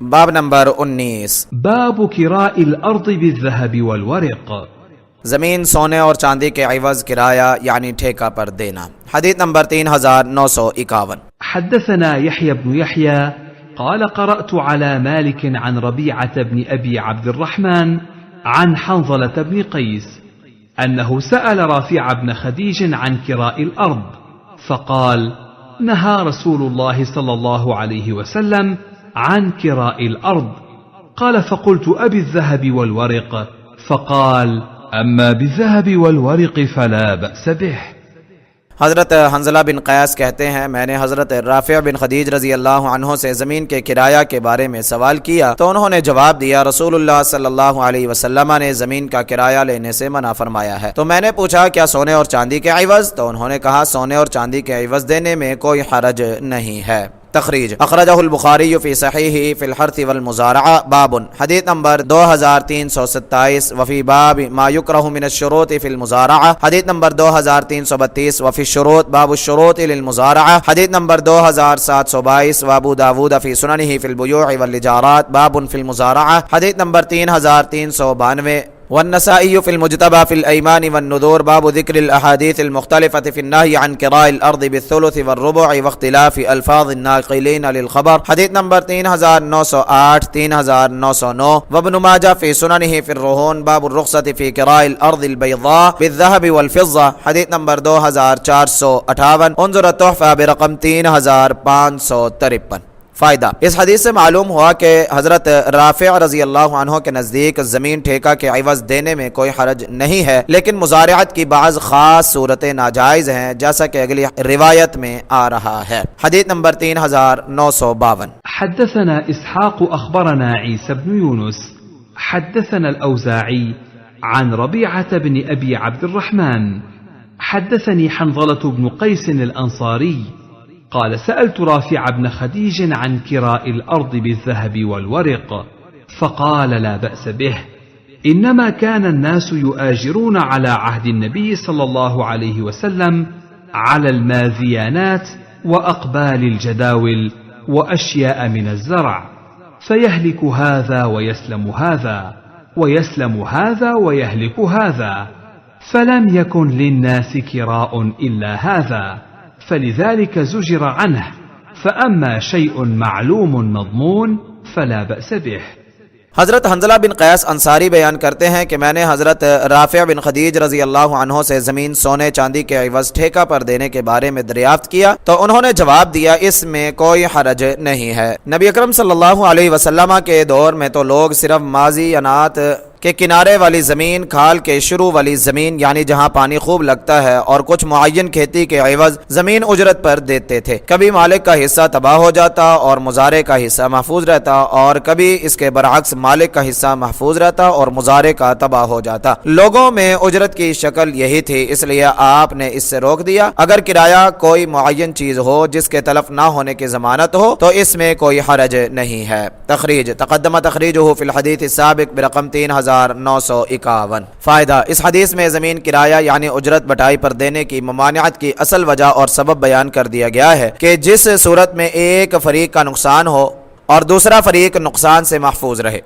बाब नंबर 19। باب كراء الأرض بالذهب والورق. जमीन सोने और चांदी के इवज किराया यानी ठेका पर देना। हदीस नंबर 3951। حدثنا يحيى بن يحيى قال قرأت على مالك عن ربيعة بن أبي عبد الرحمن عن حنظلة بن قيس أنه سأل رافع بن خديج عن كراء الأرض فقال: نهى رسول الله صلى الله عليه وسلم عن كراء الأرض. قال: فقلت أبي الذهب والورق؟ فقال: أما بالذهب والورق فلا بأس به. हज़रत हंज़ला बिन क़यास कहते हैं, मैंने हज़रत राफ़िअ बिन खदीज रज़ी अल्लाह अन्हो से ज़मीन के किराया के बारे में सवाल किया तो उन्होंने जवाब दिया, रसूलुल्लाह सल्लल्लाहु अलैहि वसल्लम ने ज़मीन का किराया लेने से मना फरमाया है। तो मैंने पूछा, क्या सोने और चांदी के इवज़? तो उन्होंने कहा, सोने और चांदी के इवज़ देने में कोई हरज नहीं है। तखरीज अखरजहुल बुखारी फी सहीही फिल हर्थ वल मुज़ारअ बाबुन। हदीस नंबर 2327 वफी बाब मा युकरहु मिन अश-शुरूत फिल मुज़ारअ। हदीस नंबर 2332 वफी शुरूत बाबु शुरूत लिल मुज़ारअ। हदीस नंबर 2722 वाबू दाऊद फी सुननिही फिल बुयूअ वल इजारात बाबुन फिल मुज़ारअ। हदीस नंबर 3392 वन्नसाई फिल मुज्तबा फिल ऐमान वन्नुदूर बाबु ज़िक्रिल अहादीसिल मुख्तलिफ़त फिन नही अन किराइल अर्ज़ बिस्सुलुस वर्रुबुअ वख्तिलाफ़ि अल्फ़ाज़िन नाक़िलीन लिल ख़बर। हदीस नंबर 3908 3909 वब्न माजा फ़ी सुननिही फिर रुहून बाबु रुख़्सति फ़ी किराइल अर्ज़िल बैज़ा बिज़्ज़हबि वल फ़िज़्ज़ा। हदीस नंबर 2458 उन्ज़ुर तुहफ़ा बिरक़म 3553। फ़ायदा, इस हदीस से मालूम हुआ कि हज़रत राफ़िअ रज़ी अल्लाह अन्हो के नज़दीक ज़मीन ठेका के इवज़ देने में कोई हरज नहीं है, लेकिन मुज़ारअत की बाज़ ख़ास सूरतें नाजायज़ हैं, जैसा कि अगली रिवायत में आ रहा है। हदीस नंबर 3952। حدثنا إسحاق أخبرنا عيسى بن يونس حدثنا الأوزاعي عن ربيعة بن أبي عبد الرحمن حدثني حنظلة بن قيس الأنصاري قال: سألت رافع بن خديج عن كراء الأرض بالذهب والورق فقال: لا بأس به، إنما كان الناس يؤاجرون على عهد النبي صلى الله عليه وسلم على الماذيانات وأقبال الجداول وأشياء من الزرع، فيهلك هذا ويسلم هذا ويسلم هذا ويهلك هذا، فلم يكن للناس كراء إلا هذا، فلذلك زجر عنه، فأما شيء معلوم مضمون فلا بأس به. हज़रत हंज़ला बिन क़यास अंसारी बयान करते हैं कि मैंने हज़रत राफ़िअ बिन खदीज रज़ी अल्लाह अन्हो से ज़मीन सोने चांदी के इवज़ ठेका पर देने के बारे में दरियाफ्त किया तो उन्होंने जवाब दिया, इसमें कोई हरज नहीं है। नबी अकरम सल्लल्लाहु अलैहि वसल्लम के दौर में तो लोग सिर्फ माजी अनात के किनारे वाली ज़मीन, खाल के शुरू वाली ज़मीन यानी जहाँ पानी खूब लगता है और कुछ मुअय्यन खेती के इवज़ ज़मीन उजरत पर देते थे। कभी मालिक का हिस्सा तबाह हो जाता और मुजारे का हिस्सा महफूज रहता, और कभी इसके बरअक्स मालिक का हिस्सा महफूज रहता और मुजारे का तबाह हो जाता। लोगों में उजरत की शक्ल यही थी, इसलिए आपने इससे रोक दिया। अगर किराया कोई मुअय्यन चीज़ हो जिसके तलफ ना होने की ज़मानत हो तो इसमें कोई हरज नहीं है। तखरीज तक़द्दम तखरीजुहु फिल हदीस साबिक़ बिरक़म 3951। फ़ायदा, इस हदीस में ज़मीन किराया यानी उजरत बटाई पर देने की ममानियत की असल वजह और सबब बयान कर दिया गया है कि जिस सूरत में एक फरीक का नुकसान हो और दूसरा फरीक नुकसान से महफूज रहे।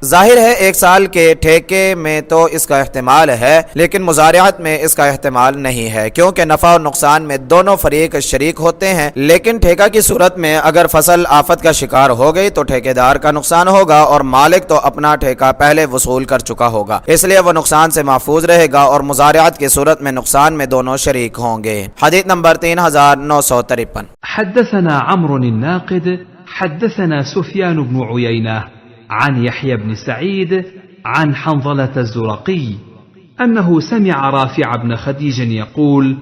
जाहिर है एक साल के ठेके में तो इसका एहतमाल है, लेकिन मुज़ारअत में इसका एहतमाल नहीं है, क्योंकि नफ़ा और नुकसान में दोनों फरीक शरीक होते हैं। लेकिन ठेका की सूरत में अगर फसल आफत का शिकार हो गई तो ठेकेदार का नुकसान होगा और मालिक तो अपना ठेका पहले वसूल कर चुका होगा, इसलिए वह नुकसान से महफूज रहेगा और मुज़ारअत की सूरत में नुकसान में दोनों शरीक होंगे। हदीस नंबर 3953। حدثنا عمرو الناقد حدثنا سفيان بن عيينة عن يحيى بن سعيد عن حنظلة الزرقي أنه سمع رافع بن خديج يقول: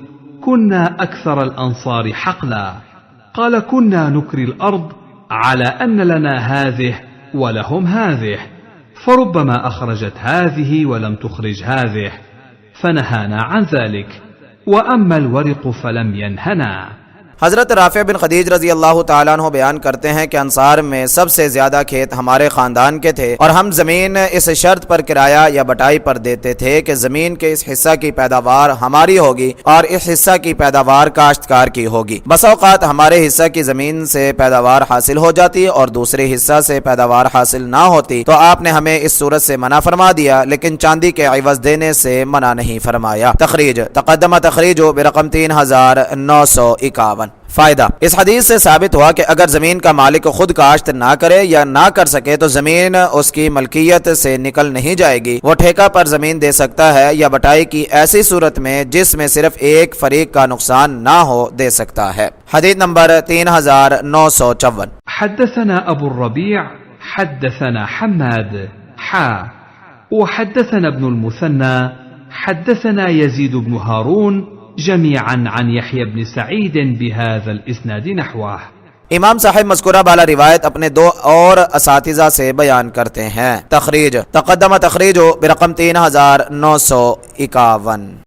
كنا أكثر الأنصار حقلا. قال: كنا نكري الأرض على أن لنا هذه ولهم هذه، فربما أخرجت هذه ولم تخرج هذه، فنهانا عن ذلك، وأما الورق فلم ينهنا. हजरत राफे बिन खदीज रजी अल्लाह ताला अन्हु बयान करते हैं कि अंसार में सबसे ज्यादा खेत हमारे खानदान के थे और हम जमीन इस शर्त पर किराया या बटाई पर देते थे कि जमीन के इस हिस्सा की पैदावार हमारी होगी और इस हिस्सा की पैदावार काश्तकार की होगी। बस औकात हमारे हिस्सा की जमीन से पैदावार हासिल हो जाती और दूसरे हिस्सा से पैदावार हासिल ना होती तो आपने हमें इस सूरत से मना फरमा दिया, लेकिन चांदी के इवज देने से मना नहीं फरमाया। तखरीज तकद्दमा तखरीज बेरकम 3951। फायदा, इस हदीस से साबित हुआ कि अगर जमीन का मालिक खुद काश्त ना करे या ना कर सके तो जमीन उसकी मलकियत से निकल नहीं जाएगी। वो ठेका पर जमीन दे सकता है या बटाई की ऐसी सूरत में जिसमें सिर्फ एक फरीक का नुकसान ना हो दे सकता है। हदीस नंबर 3954। حدثنا أبو الربيع حدثنا حماد وحدثنا ابن المثنى حدثنا يزيد بن هارون جميعا عن يحيى بن سعيد بهذا الإسناد نحوه। इमाम साहिब मज़कूरा बाला रिवायत अपने दो और असातिज़ा से बयान करते हैं। तखरीज तक़द्दम तखरीज बेरकम 3951।